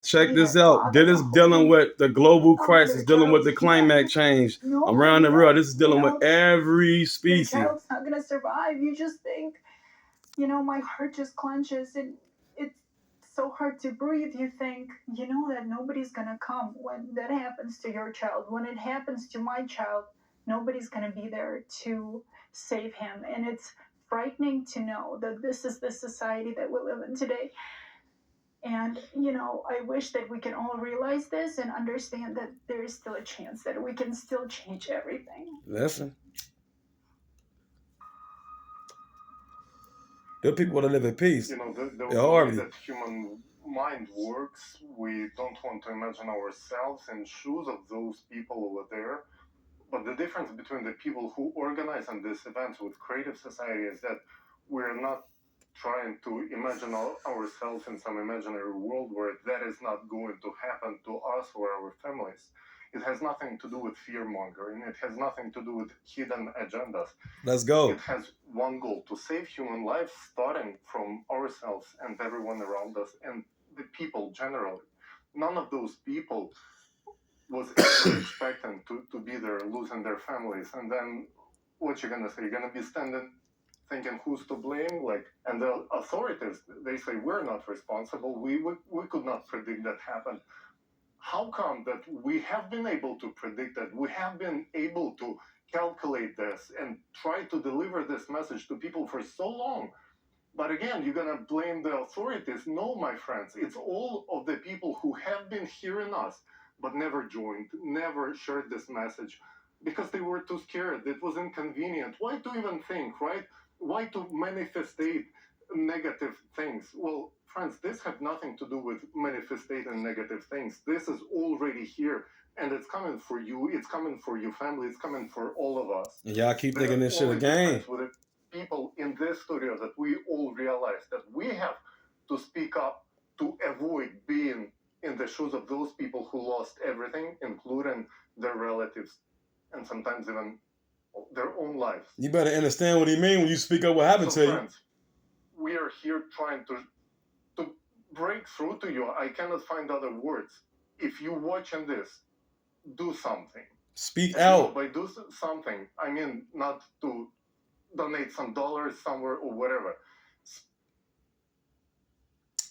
Check this out. This is dealing with the global crisis, dealing with the climate change around the world. This is dealing with every species. Your child's not gonna survive. You just think, my heart just clenches and it's so hard to breathe. You think, that nobody's gonna come when that happens to your child. When it happens to my child, nobody's gonna be there to save him. And it's frightening to know that this is the society that we live in today. And, I wish that we can all realize this and understand that there is still a chance that we can still change everything. Listen. There are people that live in peace. The way that human mind works, we don't want to imagine ourselves in shoes of those people over there. But the difference between the people who organize on these events with creative society is that we're not trying to imagine ourselves in some imaginary world where that is not going to happen to us or our families. It has nothing to do with fear mongering. It has nothing to do with hidden agendas. Let's go. It has one goal: to save human life, starting from ourselves and everyone around us and the people generally. None of those people was ever expecting to be there, losing their families. And then what you're gonna say? You're gonna be standing thinking who's to blame? And the authorities, they say we're not responsible. We could not predict that happened. How come that we have been able to predict that? We have been able to calculate this and try to deliver this message to people for so long. But again, you're going to blame the authorities. No, my friends, it's all of the people who have been hearing us, but never joined, never shared this message because they were too scared. It was inconvenient. Why to even think, right? Why to manifestate negative things? Well, friends, this has nothing to do with manifesting negative things. This is already here. And it's coming for you. It's coming for your family. It's coming for all of us. Y'all keep thinking this shit again. With the people in this studio that we all realize that we have to speak up to avoid being in the shoes of those people who lost everything, including their relatives and sometimes even their own lives. You better understand what he mean when you speak up what happened to friends, you. We are here trying to break through to you. I cannot find other words. If you're watching this, do something. Speak out. By do something, I mean not to donate some dollars somewhere or whatever.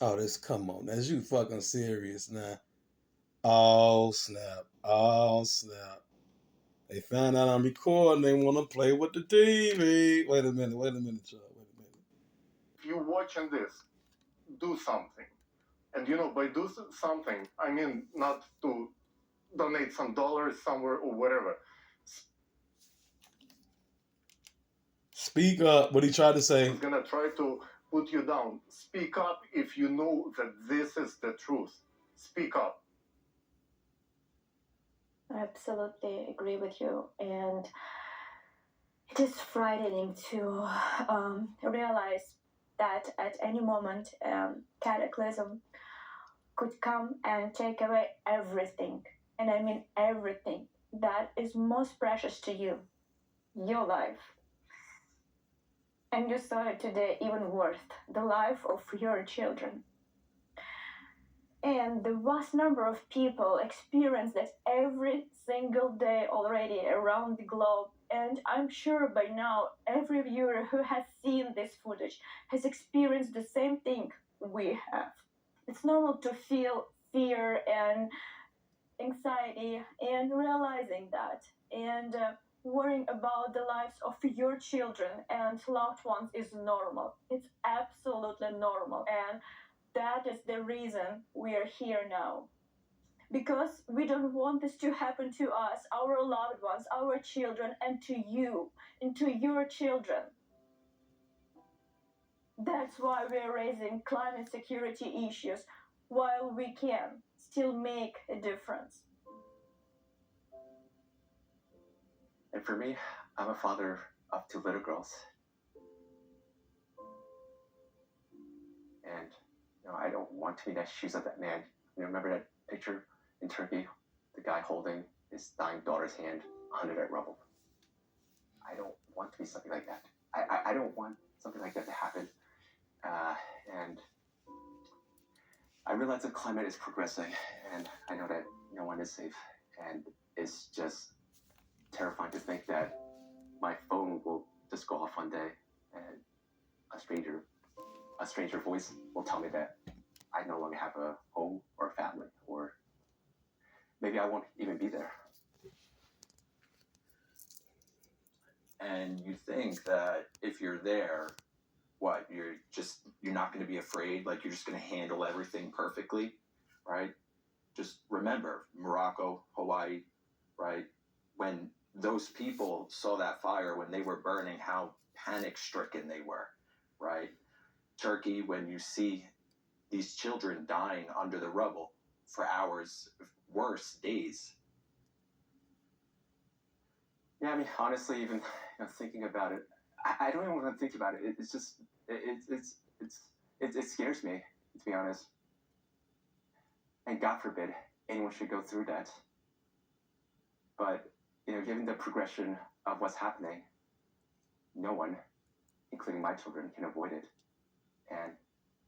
Oh, come on. That's you fucking serious now. Oh, snap. Oh, snap. They found out I'm recording. They want to play with the TV. Wait a minute, Chuck. Wait a minute. If you're watching this, do something. And by do something, I mean not to donate some dollars somewhere or whatever. Speak up. What he tried to say. He's gonna try to put you down. Speak up if you know that this is the truth. Speak up. I absolutely agree with you, and it is frightening to realize that at any moment cataclysm could come and take away everything, and I mean everything that is most precious to you, your life. And you saw it today, even worth the life of your children. And the vast number of people experience that every single day already around the globe. And I'm sure by now, every viewer who has seen this footage has experienced the same thing we have. It's normal to feel fear and anxiety and realizing that. And worrying about the lives of your children and loved ones is normal. It's absolutely normal. And that is the reason we are here now. Because we don't want this to happen to us, our loved ones, our children, and to you, and to your children. That's why we're raising climate security issues while we can still make a difference. And for me, I'm a father of 2 little girls. And I don't want to be in the shoes of that man. Remember that picture in Turkey? The guy holding his dying daughter's hand under that rubble. I don't want to be something like that. I don't want something like that to happen. And I realize the climate is progressing, and I know that no one is safe, and it's just terrifying to think that my phone will just go off one day, and a stranger voice will tell me that I no longer have a home or a family, or maybe I won't even be there. And you think that if you're there, what, you're not going to be afraid, like you're just going to handle everything perfectly, right? Just remember Morocco, Hawaii, right? When those people saw that fire, when they were burning, how panic stricken they were, right? Turkey, when you see these children dying under the rubble for hours, worse, days. Yeah, I mean, honestly, even thinking about it, I don't even want to think about it. It's just, it scares me, to be honest. And God forbid anyone should go through that. But, given the progression of what's happening, no one, including my children, can avoid it. And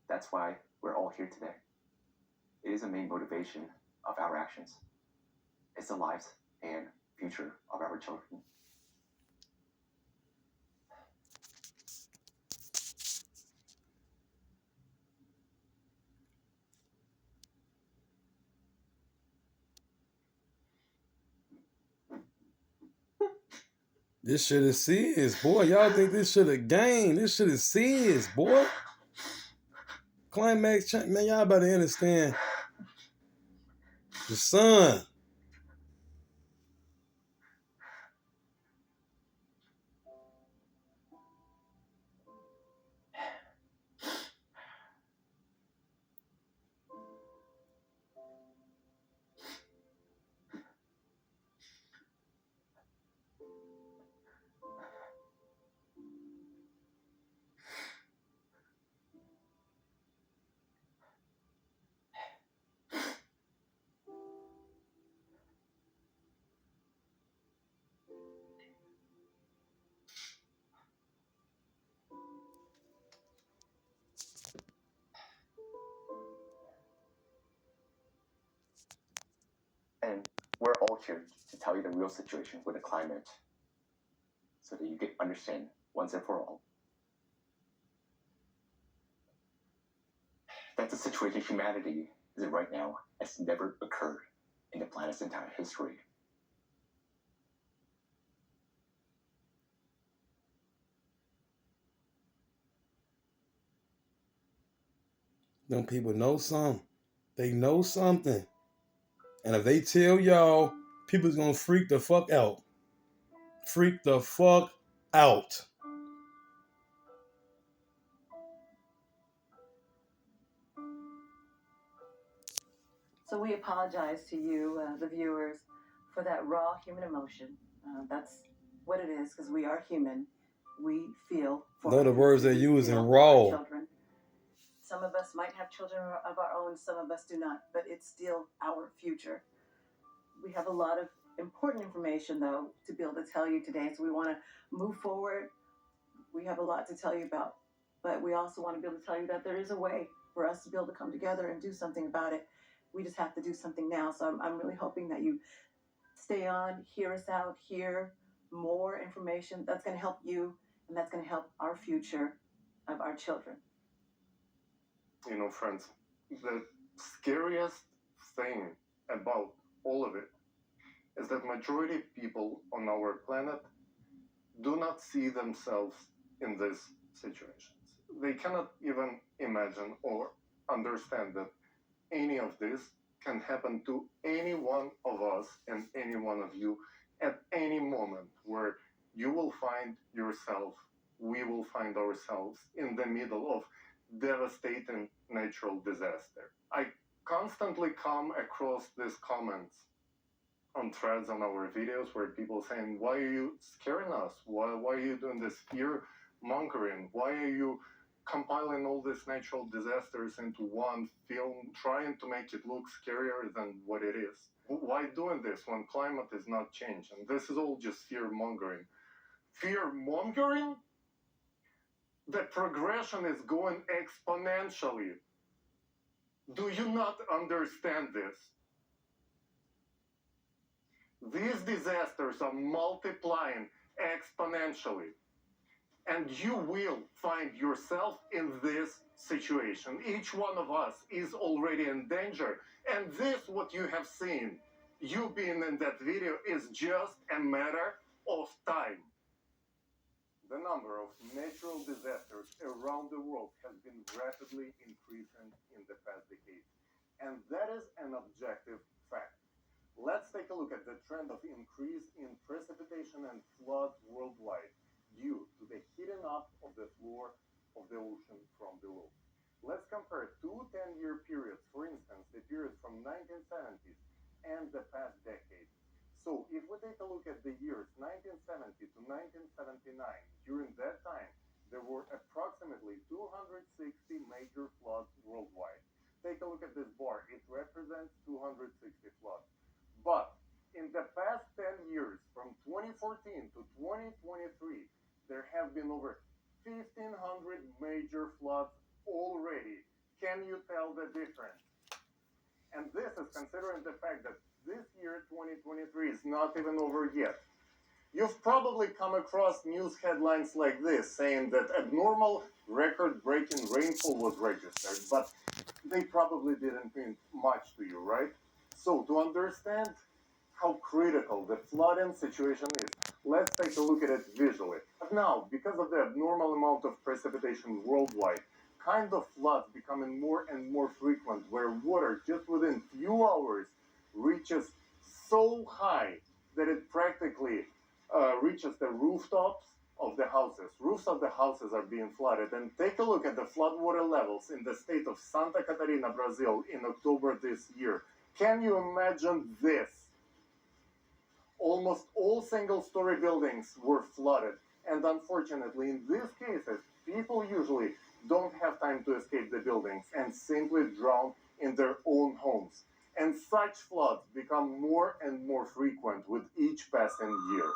that's why we're all here today. It is a main motivation of our actions. It's the lives and future of our children. This shit is serious, boy. Y'all think this shit a game? This shit is serious, boy. Climax change, man. Y'all better understand. The sun. And we're all here to tell you the real situation with the climate so that you can understand once and for all that the situation humanity is in right now has never occurred in the planet's entire history. Them people know something. They know something. And if they tell y'all, people's gonna freak the fuck out. Freak the fuck out. So we apologize to you, the viewers, for that raw human emotion. That's what it is, because we are human. We feel for Know the words they use in raw. children. Some of us might have children of our own, some of us do not, but it's still our future. We have a lot of important information, though, to be able to tell you today, so we want to move forward. We have a lot to tell you about, but we also want to be able to tell you that there is a way for us to be able to come together and do something about it. We just have to do something now. So I'm really hoping that you stay on, hear us out, hear more information that's going to help you, and that's going to help our future of our children. Friends, the scariest thing about all of it is that majority of people on our planet do not see themselves in these situations. They cannot even imagine or understand that any of this can happen to any one of us and any one of you at any moment, where you will find yourself, we will find ourselves in the middle of devastating natural disaster. I constantly come across these comments on threads on our videos where people saying, why are you scaring us? Why are you doing this fear mongering? Why are you compiling all these natural disasters into one film, trying to make it look scarier than what it is? Why doing this when climate is not changing? This is all just fear mongering. Fear mongering? The progression is going exponentially. Do you not understand this? These disasters are multiplying exponentially. And you will find yourself in this situation. Each one of us is already in danger. And this, what you have seen, you being in that video, is just a matter of time. The number of natural disasters around the world has been rapidly increasing in the past decade. And that is an objective fact. Let's take a look at the trend of increase in precipitation and floods worldwide due to the heating up of the floor of the ocean from below. Let's compare two 10-year periods, for instance, the period from 1970s and the past decade. So if we take a look at the years 1970 to 1979, during that time, there were approximately 260 major floods worldwide. Take a look at this bar. It represents 260 floods. But in the past 10 years, from 2014 to 2023, there have been over 1,500 major floods already. Can you tell the difference? And this is considering the fact that this year, 2023, is not even over yet. You've probably come across news headlines like this saying that abnormal record-breaking rainfall was registered, but they probably didn't mean much to you, right? So to understand how critical the flooding situation is, let's take a look at it visually. But now, because of the abnormal amount of precipitation worldwide, kind of floods becoming more and more frequent, where water just within few hours reaches so high that it practically reaches the rooftops of the houses. Roofs of the houses are being flooded. And take a look at the floodwater levels in the state of Santa Catarina, Brazil, in October this year. Can you imagine this? Almost all single-story buildings were flooded. And unfortunately, in these cases, people usually don't have time to escape the buildings and simply drown in their own homes. And such floods become more and more frequent with each passing year.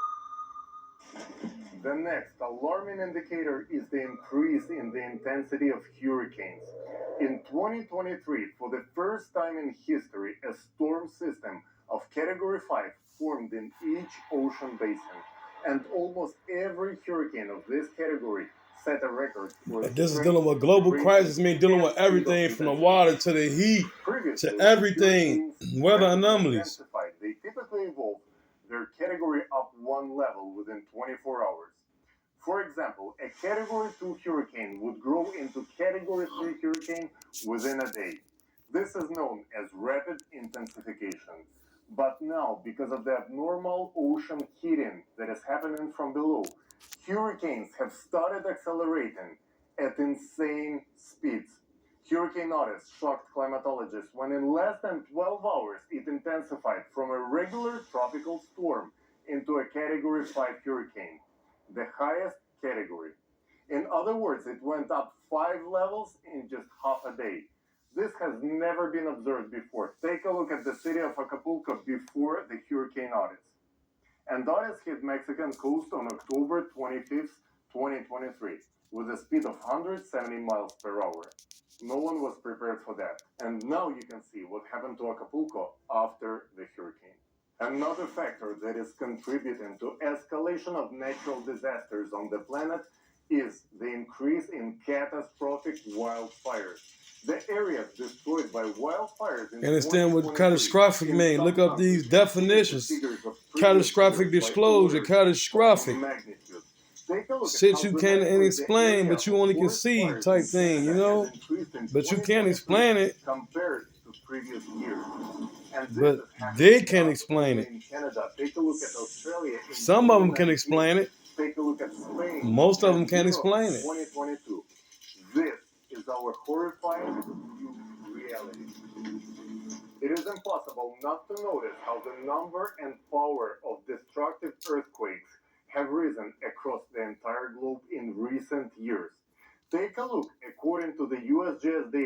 The next alarming indicator is the increase in the intensity of hurricanes. In 2023, for the first time in history, a storm system of Category 5 formed in each ocean basin, and almost every hurricane of this category set a record for But this is dealing with global crisis, dealing with everything from the water to the heat to everything, weather anomalies. They typically evolve their category up one level within 24 hours. For example, a Category 2 hurricane would grow into Category 3 hurricane within a day. This is known as rapid intensification. But now, because of the abnormal ocean heating that is happening from below, hurricanes have started accelerating at insane speeds. Hurricane Otis shocked climatologists when in less than 12 hours it intensified from a regular tropical storm into a Category 5 hurricane, the highest category. In other words, it went up 5 levels in just half a day. This has never been observed before. Take a look at the city of Acapulco before the Hurricane Otis. And Otis hit Mexican coast on October 25th, 2023, with a speed of 170 miles per hour. No one was prepared for that. And now you can see what happened to Acapulco after the hurricane. Another factor that is contributing to escalation of natural disasters on the planet is the increase in catastrophic wildfires. The areas destroyed by wildfires in Understand what catastrophic mean? Look up these definitions. Catastrophic disclosure, catastrophic. Shit you can't explain, but you only can see type thing, you know? But you can't explain it. Compared to previous years. But they can't explain it. Some of them can explain it. Take a look at Spain. Most of them can't explain it. 2022. This is our horrifying new reality. It is impossible not to notice how the number and power of destructive earthquakes have risen across the entire globe in recent years. Take a look, according to the USGS data.